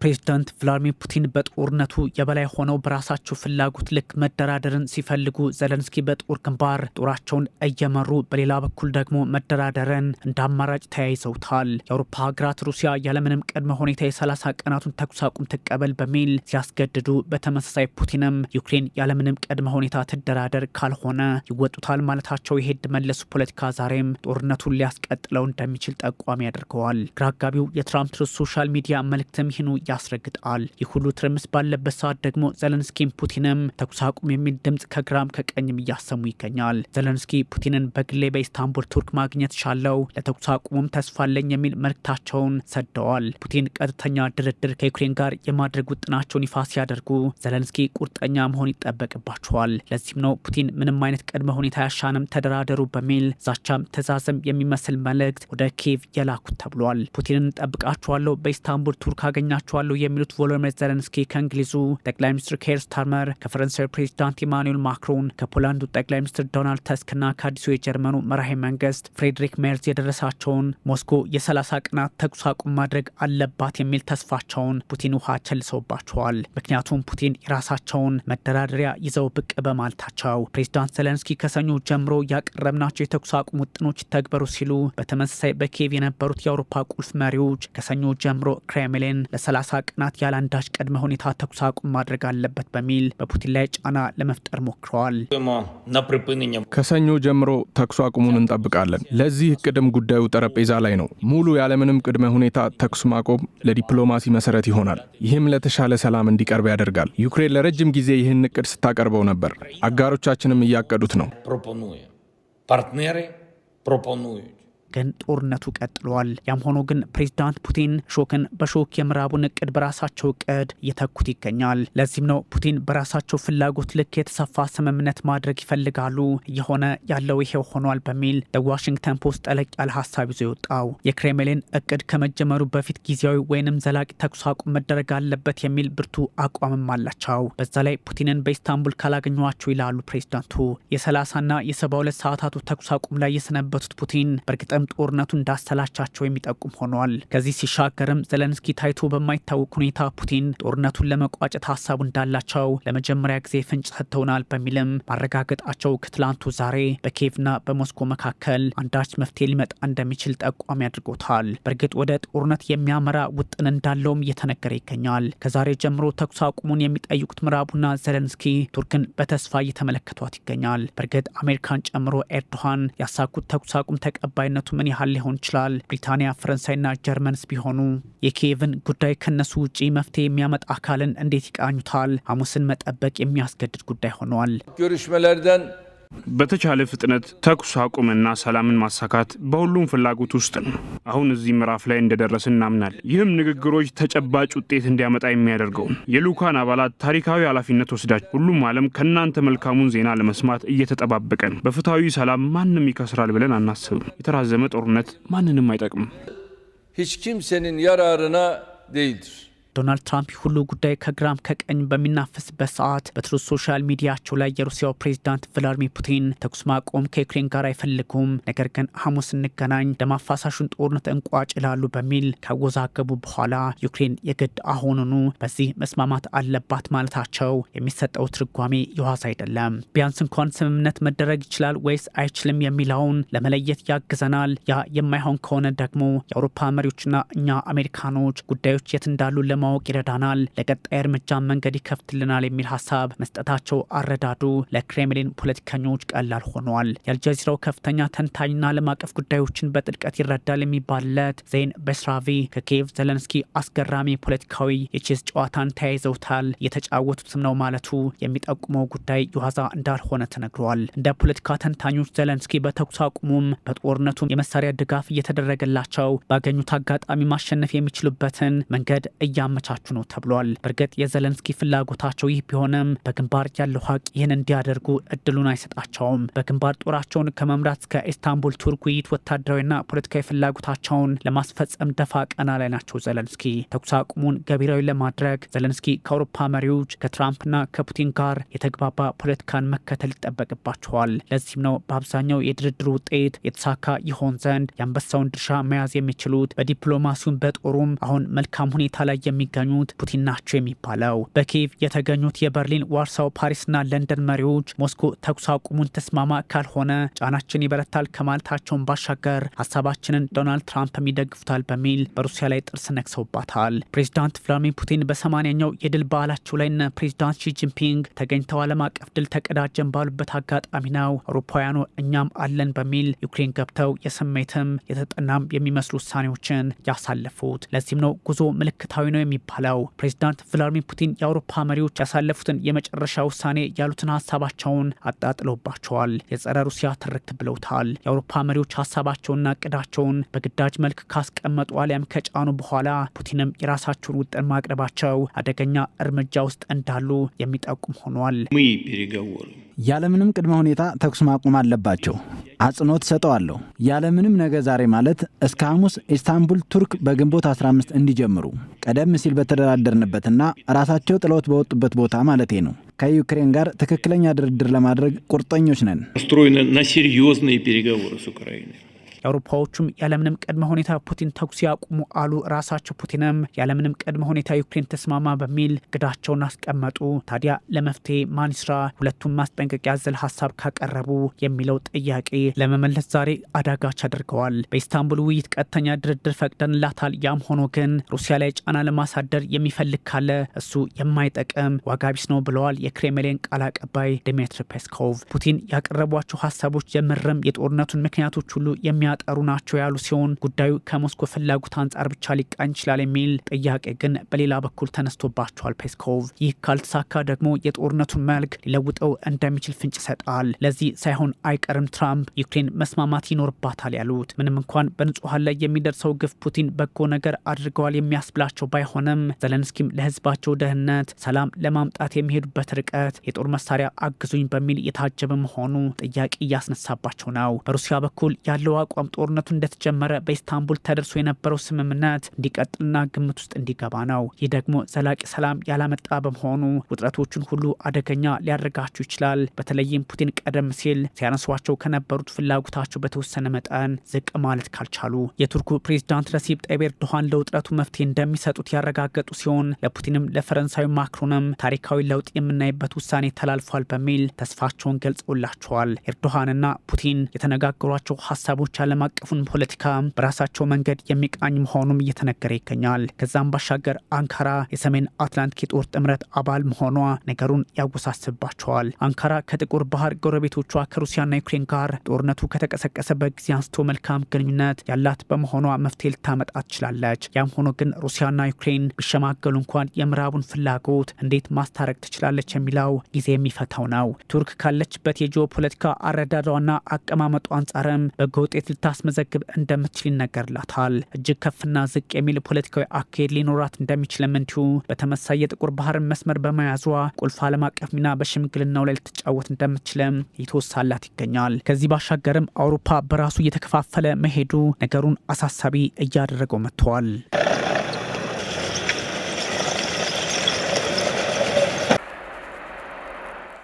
ፕሬዝዳንት ቭላድሚር ፑቲን በጦርነቱ የበላይ ሆነው በራሳቸው ፍላጎት ልክ መደራደርን ሲፈልጉ ዘለንስኪ በጦር ግንባር ጦራቸውን እየመሩ በሌላ በኩል ደግሞ መደራደርን እንደ አማራጭ ተያይዘውታል። የአውሮፓ ሀገራት ሩሲያ ያለምንም ቅድመ ሁኔታ የ30 ቀናቱን ተኩስ አቁም ትቀበል በሚል ሲያስገድዱ፣ በተመሳሳይ ፑቲንም ዩክሬን ያለምንም ቅድመ ሁኔታ ትደራደር ካልሆነ ይወጡታል ማለታቸው የሄድ መለሱ ፖለቲካ ዛሬም ጦርነቱን ሊያስቀጥለው እንደሚችል ጠቋሚ ያደርገዋል። ግራ አጋቢው የትራምፕ ሶሻል ሚዲያ መልእክትም ይህኑ ያስረግጣል። ይህ ሁሉ ትርምስ ባለበት ሰዓት ደግሞ ዘለንስኪም ፑቲንም ተኩስ አቁም የሚል ድምፅ ከግራም ከቀኝም እያሰሙ ይገኛል። ዘለንስኪ ፑቲንን በግሌ በኢስታንቡል ቱርክ ማግኘት ቻለው፣ ለተኩስ አቁሙም ተስፋለኝ የሚል መልእክታቸውን ሰደዋል። ፑቲን ቀጥተኛ ድርድር ከዩክሬን ጋር የማድረግ ውጥናቸውን ይፋ ሲያደርጉ ዘለንስኪ ቁርጠኛ መሆን ይጠበቅባቸዋል። ለዚህም ነው ፑቲን ምንም አይነት ቅድመ ሁኔታ ያሻንም ተደራደሩ በሚል ዛቻም ትዕዛዝም የሚመስል መልእክት ወደ ኪየቭ የላኩት ተብሏል። ፑቲንን ጠብቃቸዋለሁ፣ በኢስታንቡል ቱርክ አገኛቸዋለሁ የሚሉት ቮሎዲሚር ዘለንስኪ ከእንግሊዙ ጠቅላይ ሚኒስትር ኬር ስታርመር፣ ከፈረንሳዊ ፕሬዚዳንት ኢማኑኤል ማክሮን፣ ከፖላንዱ ጠቅላይ ሚኒስትር ዶናልድ ተስክና ከአዲሱ የጀርመኑ መራሄ መንግስት ፍሬድሪክ ሜርዝ የደረሳቸውን ሞስኮ የ30 ቀናት ተኩስ አቁም ማድረግ አለባት የሚል ተስፋቸውን ፑቲን ውሃ ቸልሰውባቸዋል። ምክንያቱም ፑቲን የራሳቸውን መደራደሪያ ይዘው ብቅ በማለታቸው ፕሬዚዳንት ዘለንስኪ ከሰኞ ጀምሮ ያቀረብናቸው የተኩስ አቁም ውጥኖች ይተግበሩ ሲሉ፣ በተመሳሳይ በኪየቭ የነበሩት የአውሮፓ ቁልፍ መሪዎች ከሰኞ ጀምሮ ክሬምሊን ለ30 ቀናት ያለ አንዳች ቅድመ ሁኔታ ተኩስ አቁም ማድረግ አለበት በሚል በፑቲን ላይ ጫና ለመፍጠር ሞክረዋል። ከሰኞ ጀምሮ ተኩስ አቁሙን እንጠብቃለን። ለዚህ እቅድም ጉዳዩ ጠረጴዛ ላይ ነው። ሙሉ ያለምንም ቅድመ ሁኔታ ተኩስ ማቆም ለዲፕሎማሲ መሰረት ይሆናል። ይህም ለተሻለ ሰላም እንዲቀርብ ያደርጋል። ዩክሬን ለረጅም ጊዜ ይህን እቅድ ስታቀርበው ነበር። አጋሮቻችንም እያቀዱት ነው። ግን ጦርነቱ ቀጥሏል። ያም ሆኖ ግን ፕሬዝዳንት ፑቲን ሾክን በሾክ የምዕራቡን እቅድ በራሳቸው እቅድ እየተኩት ይገኛል። ለዚህም ነው ፑቲን በራሳቸው ፍላጎት ልክ የተሰፋ ስምምነት ማድረግ ይፈልጋሉ፣ እየሆነ ያለው ይሄው ሆኗል በሚል ዋሽንግተን ፖስት ጠለቅ ያለ ሀሳብ ይዞ የወጣው የክሬምሊን እቅድ ከመጀመሩ በፊት ጊዜያዊ ወይንም ዘላቂ ተኩስ አቁም መደረግ አለበት የሚል ብርቱ አቋምም አላቸው። በዛ ላይ ፑቲንን በኢስታንቡል ካላገኟቸው ይላሉ ፕሬዝዳንቱ የ30ና የ72 ሰዓታቱ ተኩስ አቁም ላይ የሰነበቱት ፑቲን በእርግጥም ጦርነቱ እንዳስተላቻቸው የሚጠቁም ሆኗል። ከዚህ ሲሻገርም ዘለንስኪ ታይቶ በማይታወቅ ሁኔታ ፑቲን ጦርነቱን ለመቋጨት ሀሳቡ እንዳላቸው ለመጀመሪያ ጊዜ ፍንጭ ሰጥተውናል በሚልም ማረጋገጣቸው ከትላንቱ ዛሬ በኪየቭና በሞስኮ መካከል አንዳች መፍትሄ ሊመጣ እንደሚችል ጠቋሚ አድርጎታል። በእርግጥ ወደ ጦርነት የሚያመራ ውጥን እንዳለውም እየተነገረ ይገኛል። ከዛሬ ጀምሮ ተኩስ አቁሙን የሚጠይቁት ምዕራቡና ዘለንስኪ ቱርክን በተስፋ እየተመለከቷት ይገኛል። በእርግጥ አሜሪካን ጨምሮ ኤርዶሃን ያሳኩት ተኩስ አቁም ተቀባይነቱ ምን ያህል ሊሆን ይችላል? ብሪታንያ፣ ፈረንሳይና ጀርመንስ ቢሆኑ የኪየቭን ጉዳይ ከነሱ ውጪ መፍትሄ የሚያመጣ አካልን እንዴት ይቃኙታል? ሐሙስን መጠበቅ የሚያስገድድ ጉዳይ ሆኗል። በተቻለ ፍጥነት ተኩስ አቁምና ሰላምን ማሳካት በሁሉም ፍላጎት ውስጥ ነው። አሁን እዚህ ምዕራፍ ላይ እንደደረስን እናምናለን። ይህም ንግግሮች ተጨባጭ ውጤት እንዲያመጣ የሚያደርገው የልዑካን አባላት ታሪካዊ ኃላፊነት ወስዳችሁ ሁሉም ዓለም ከእናንተ መልካሙን ዜና ለመስማት እየተጠባበቀ ነው። በፍትሃዊ ሰላም ማንም ይከስራል ብለን አናስብም። የተራዘመ ጦርነት ማንንም አይጠቅምም። hiç kimsenin yararına değildir. ዶናልድ ትራምፕ ሁሉ ጉዳይ ከግራም ከቀኝ በሚናፈስበት ሰዓት በትሩዝ ሶሻል ሚዲያቸው ላይ የሩሲያው ፕሬዝዳንት ቭላድሚር ፑቲን ተኩስ ማቆም ከዩክሬን ጋር አይፈልጉም፣ ነገር ግን ሐሙስ እንገናኝ፣ ደም አፋሳሹን ጦርነት እንቋጭ ይላሉ በሚል ካወዛገቡ በኋላ ዩክሬን የግድ አሁኑኑ በዚህ መስማማት አለባት ማለታቸው የሚሰጠው ትርጓሜ የዋዛ አይደለም። ቢያንስ እንኳን ስምምነት መደረግ ይችላል ወይስ አይችልም የሚለውን ለመለየት ያግዘናል። ያ የማይሆን ከሆነ ደግሞ የአውሮፓ መሪዎችና እኛ አሜሪካኖች ጉዳዮች የት እንዳሉ ለማወቅ ይረዳናል፣ ለቀጣይ እርምጃ መንገድ ይከፍትልናል የሚል ሀሳብ መስጠታቸው አረዳዱ ለክሬምሊን ፖለቲከኞች ቀላል ሆኗል። የአልጀዚራው ከፍተኛ ተንታኝና ዓለም አቀፍ ጉዳዮችን በጥልቀት ይረዳል የሚባልለት ዜን በስራቪ ከኪየቭ ዘለንስኪ አስገራሚ ፖለቲካዊ የቼዝ ጨዋታን ተያይዘውታል፣ የተጫወቱትም ነው ማለቱ የሚጠቁመው ጉዳይ የዋዛ እንዳልሆነ ተነግሯል። እንደ ፖለቲካ ተንታኞች ዘለንስኪ በተኩስ አቁሙም በጦርነቱም የመሳሪያ ድጋፍ እየተደረገላቸው ባገኙት አጋጣሚ ማሸነፍ የሚችሉበትን መንገድ እያመቻቹ ነው ተብሏል። በእርግጥ የዘለንስኪ ፍላጎታቸው ይህ ቢሆንም በግንባር ያለው ሀቅ ይህን እንዲያደርጉ እድሉን አይሰጣቸውም። በግንባር ጦራቸውን ከመምራት እስከ ኢስታንቡል ቱርክ ውይይት ወታደራዊና ፖለቲካዊ ፍላጎታቸውን ለማስፈጸም ደፋ ቀና ላይ ናቸው። ዘለንስኪ ተኩስ አቁሙን ገቢራዊ ለማድረግ ዘለንስኪ ከአውሮፓ መሪዎች ከትራምፕና ከፑቲን ጋር የተግባባ ፖለቲካን መከተል ይጠበቅባቸዋል። ለዚህም ነው በአብዛኛው የድርድሩ ውጤት የተሳካ ይሆን ዘንድ የአንበሳውን ድርሻ መያዝ የሚችሉት በዲፕሎማሲውን በጦሩም አሁን መልካም ሁኔታ ላይ የሚገኙት ፑቲን ናቸው የሚባለው። በኪየቭ የተገኙት የበርሊን፣ ዋርሳው፣ ፓሪስና ለንደን መሪዎች ሞስኮ ተኩስ አቁሙን ተስማማ ካልሆነ ጫናችን ይበረታል ከማለታቸውን ባሻገር ሀሳባችንን ዶናልድ ትራምፕ ይደግፉታል በሚል በሩሲያ ላይ ጥርስ ነክሰውባታል። ፕሬዚዳንት ቭላድሚር ፑቲን በ80ኛው የድል በዓላቸው ላይ ፕሬዚዳንት ሺ ጂንፒንግ ተገኝተው ዓለም አቀፍ ድል ተቀዳጀን ባሉበት አጋጣሚ ነው አውሮፓውያኑ እኛም አለን በሚል ዩክሬን ገብተው የስሜትም የተጠናም የሚመስሉ ውሳኔዎችን ያሳለፉት። ለዚህም ነው ጉዞ ምልክታዊ ነው የሚባለው። ፕሬዚዳንት ቭላድሚር ፑቲን የአውሮፓ መሪዎች ያሳለፉትን የመጨረሻ ውሳኔ ያሉትን ሀሳባቸውን አጣጥለውባቸዋል። የጸረ ሩሲያ ትርክት ብለውታል። የአውሮፓ መሪዎች ሀሳባቸውንና እቅዳቸውን በግዳጅ መልክ ካስቀመጡ አሊያም ከጫኑ በኋላ ፑቲንም የራሳቸውን ውጥን ማቅረባቸው አደገኛ እርምጃ ውስጥ እንዳሉ የሚጠቁም ሆኗል። ያለምንም ቅድመ ሁኔታ ተኩስ ማቆም አለባቸው። አጽንኦት ሰጠዋለሁ። ያለምንም ነገ ዛሬ ማለት እስከ ሐሙስ ኢስታንቡል ቱርክ በግንቦት 15 እንዲጀምሩ ቀደም ሲል በተደራደርንበትና ራሳቸው ጥለውት በወጡበት ቦታ ማለቴ ነው። ከዩክሬን ጋር ትክክለኛ ድርድር ለማድረግ ቁርጠኞች ነን። የአውሮፓዎቹም ያለምንም ቅድመ ሁኔታ ፑቲን ተኩስ ያቁሙ አሉ። ራሳቸው ፑቲንም ያለምንም ቅድመ ሁኔታ ዩክሬን ተስማማ በሚል ግዳቸውን አስቀመጡ። ታዲያ ለመፍትሄ ማን ይስራ? ሁለቱም ማስጠንቀቂያ ያዘለ ሀሳብ ካቀረቡ የሚለው ጥያቄ ለመመለስ ዛሬ አዳጋች አድርገዋል። በኢስታንቡል ውይይት ቀጥተኛ ድርድር ፈቅደንላታል። ያም ሆኖ ግን ሩሲያ ላይ ጫና ለማሳደር የሚፈልግ ካለ እሱ የማይጠቅም ዋጋ ቢስ ነው ብለዋል የክሬምሊን ቃል አቀባይ ዲሚትሪ ፔስኮቭ። ፑቲን ያቀረቧቸው ሀሳቦች ጀምርም የጦርነቱን ምክንያቶች ሁሉ ጠሩ ናቸው ያሉ ሲሆን ጉዳዩ ከሞስኮ ፍላጎት አንጻር ብቻ ሊቃኝ ይችላል የሚል ጥያቄ ግን በሌላ በኩል ተነስቶባቸዋል ፔስኮቭ። ይህ ካልተሳካ ደግሞ የጦርነቱን መልክ ሊለውጠው እንደሚችል ፍንጭ ይሰጣል። ለዚህ ሳይሆን አይቀርም ትራምፕ ዩክሬን መስማማት ይኖርባታል ያሉት። ምንም እንኳን በንጹሐን ላይ የሚደርሰው ግፍ ፑቲን በጎ ነገር አድርገዋል የሚያስብላቸው ባይሆንም ዘለንስኪም ለህዝባቸው ደህንነት ሰላም ለማምጣት የሚሄዱበት ርቀት የጦር መሳሪያ አግዙኝ በሚል የታጀበ መሆኑ ጥያቄ እያስነሳባቸው ነው። በሩሲያ በኩል ያለው አቋም ጦርነቱ እንደተጀመረ በኢስታንቡል ተደርሶ የነበረው ስምምነት እንዲቀጥልና ግምት ውስጥ እንዲገባ ነው። ይህ ደግሞ ዘላቂ ሰላም ያላመጣ በመሆኑ ውጥረቶቹን ሁሉ አደገኛ ሊያደርጋቸው ይችላል። በተለይም ፑቲን ቀደም ሲል ሲያነሷቸው ከነበሩት ፍላጎታቸው በተወሰነ መጠን ዝቅ ማለት ካልቻሉ። የቱርኩ ፕሬዚዳንት ረሲፕ ጣይብ ኤርዶሃን ለውጥረቱ መፍትሄ እንደሚሰጡት ያረጋገጡ ሲሆን ለፑቲንም ለፈረንሳዩ ማክሮንም ታሪካዊ ለውጥ የምናይበት ውሳኔ ተላልፏል በሚል ተስፋቸውን ገልጸውላቸዋል። ኤርዶሃንና ፑቲን የተነጋገሯቸው ሀሳቦች ዓለም አቀፉን ፖለቲካ በራሳቸው መንገድ የሚቃኝ መሆኑም እየተነገረ ይገኛል። ከዛም ባሻገር አንካራ የሰሜን አትላንቲክ የጦር ጥምረት አባል መሆኗ ነገሩን ያወሳስባቸዋል። አንካራ ከጥቁር ባህር ጎረቤቶቿ ከሩሲያና ዩክሬን ጋር ጦርነቱ ከተቀሰቀሰበት ጊዜ አንስቶ መልካም ግንኙነት ያላት በመሆኗ መፍትሄ ልታመጣ ትችላለች። ያም ሆኖ ግን ሩሲያና ዩክሬን ቢሸማገሉ እንኳን የምዕራቡን ፍላጎት እንዴት ማስታረቅ ትችላለች የሚለው ጊዜ የሚፈታው ነው። ቱርክ ካለችበት የጂኦፖለቲካ አረዳዷና አቀማመጡ አንጻርም በጎ ውጤት ልታስመዘግብ እንደምትችል ይነገርላታል። እጅግ ከፍና ዝቅ የሚል ፖለቲካዊ አካሄድ ሊኖራት እንደሚችልም እንዲሁ በተመሳይ የጥቁር ባህርን መስመር በመያዟ ቁልፍ ዓለም አቀፍ ሚና በሽምግልናው ላይ ልትጫወት እንደምትችልም እየተወሳላት ይገኛል። ከዚህ ባሻገርም አውሮፓ በራሱ እየተከፋፈለ መሄዱ ነገሩን አሳሳቢ እያደረገው መጥተዋል።